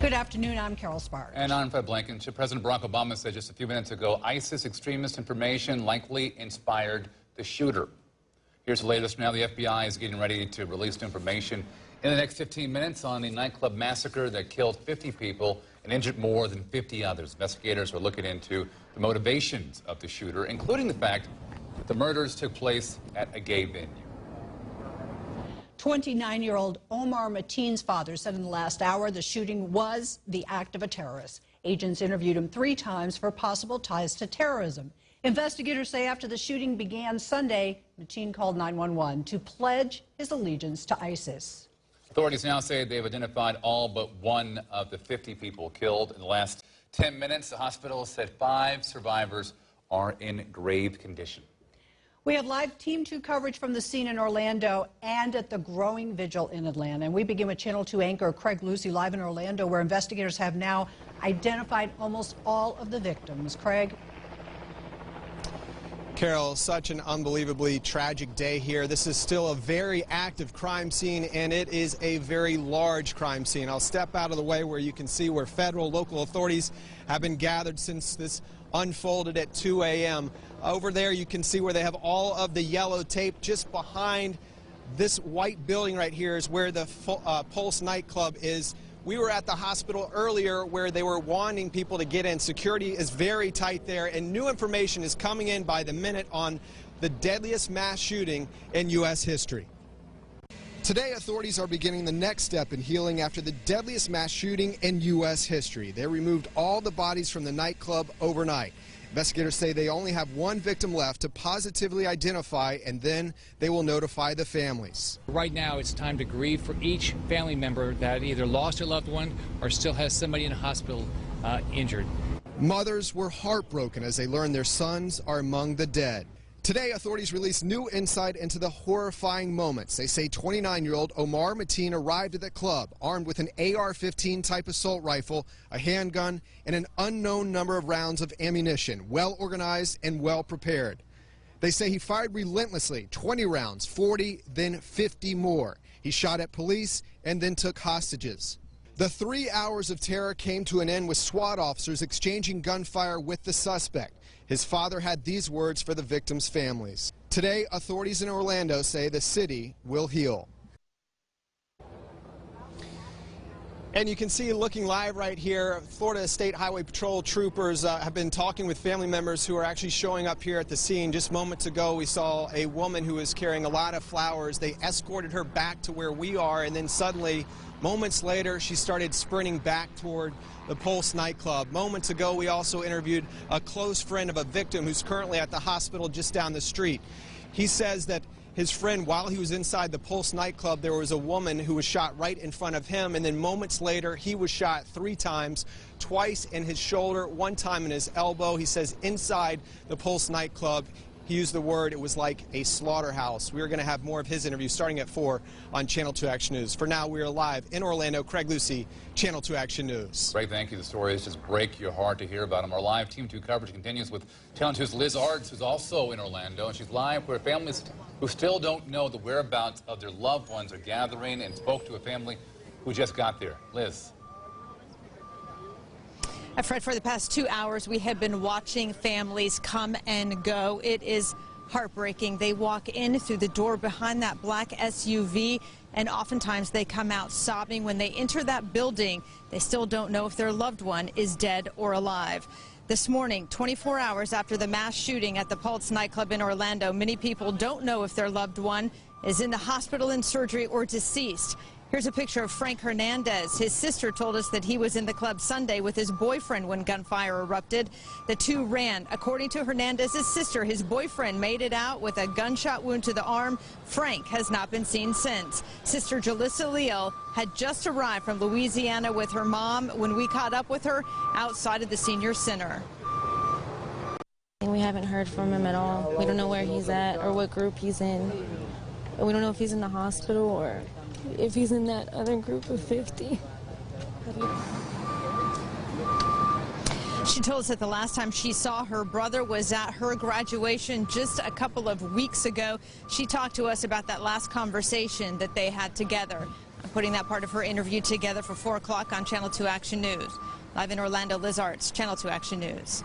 Good afternoon, I'm Carol Sparks. And I'm Fred Blankenship. President Barack Obama said just a few minutes ago, ISIS extremist information likely inspired the shooter. Here's the latest now. The FBI is getting ready to release information in the next 15 minutes on the nightclub massacre that killed 50 people and injured more than 50 others. Investigators are looking into the motivations of the shooter, including the fact that the murders took place at a gay venue. 29-year-old Omar Mateen's father said in the last hour the shooting was the act of a terrorist. Agents interviewed him 3 times for possible ties to terrorism. Investigators say after the shooting began Sunday, Mateen called 911 to pledge his allegiance to ISIS. Authorities now say they've identified all but one of the 50 people killed. In the last 10 minutes, the hospital said 5 survivors are in grave condition. We have live Team 2 coverage from the scene in Orlando and at the growing vigil in Atlanta. And we begin with Channel 2 anchor Craig Lucy live in Orlando, where investigators have now identified almost all of the victims. Craig? Carol, such an unbelievably tragic day here. This is still a very active crime scene, and it is a very large crime scene. I'll step out of the way where you can see where federal, local authorities have been gathered since this unfolded at 2 a.m. Over there you can see where they have all of the yellow tape. Just behind this white building right here is where the Pulse nightclub is. We were at the hospital earlier where they were wanting people to get in. Security is very tight there, and new information is coming in by the minute on the deadliest mass shooting in U.S. history. Today, authorities are beginning the next step in healing after the deadliest mass shooting in U.S. history. They removed all the bodies from the nightclub overnight. Investigators say they only have one victim left to positively identify, and then they will notify the families. Right now, it's time to grieve for each family member that either lost a loved one or still has somebody in a hospital injured. Mothers were heartbroken as they learned their sons are among the dead. Today, authorities released new insight into the horrifying moments. They say 29-year-old Omar Mateen arrived at the club armed with an AR-15 type assault rifle, a handgun, and an unknown number of rounds of ammunition, well organized and well prepared. They say he fired relentlessly, 20 rounds, 40, then 50 more. He shot at police and then took hostages. The 3 hours of terror came to an end with SWAT officers exchanging gunfire with the suspect. His father had these words for the victims' families. Today, authorities in Orlando say the city will heal. And you can see, looking live right here, Florida State Highway Patrol troopers have been talking with family members who are actually showing up here at the scene. Just moments ago, we saw a woman who was carrying a lot of flowers. They escorted her back to where we are, and then suddenly, moments later, she started sprinting back toward the Pulse nightclub. Moments ago, we also interviewed a close friend of a victim who's currently at the hospital just down the street. He says that his friend, while he was inside the Pulse nightclub, there was a woman who was shot right in front of him, and then moments later, he was shot 3 times, twice in his shoulder, 1 time in his elbow. He says inside the Pulse nightclub, he used the word, it was like a slaughterhouse. We're going to have more of his interview starting at 4 on Channel 2 Action News. For now, we are live in Orlando. Craig Lucy, Channel 2 Action News. Craig, thank you. The stories just break your heart to hear about them. Our live Team 2 coverage continues with Channel 2's Liz Ards, who's also in Orlando, and she's live where families who still don't know the whereabouts of their loved ones are gathering, and spoke to a family who just got there. Liz. Fred, for the past 2 hours, we have been watching families come and go. It is heartbreaking. They walk in through the door behind that black SUV, and oftentimes they come out sobbing. When they enter that building, they still don't know if their loved one is dead or alive. This morning, 24 hours after the mass shooting at the Pulse nightclub in Orlando, many people don't know if their loved one is in the hospital in surgery or deceased. Here's a picture of Frank Hernandez. His sister told us that he was in the club Sunday with his boyfriend when gunfire erupted. The two ran. According to Hernandez's sister, his boyfriend made it out with a gunshot wound to the arm. Frank has not been seen since. Sister Jalissa Leal had just arrived from Louisiana with her mom when we caught up with her outside of the senior center. We haven't heard from him at all. We don't know where he's at or what group he's in. We don't know if he's in the hospital or if he's in that other group of 50. She told us that the last time she saw her brother was at her graduation just a couple of weeks ago. She talked to us about that last conversation that they had together. Of course, putting that part of her interview together for 4 o'clock on Channel 2 Action News. Live in Orlando, Liz Arts, Channel 2 Action News.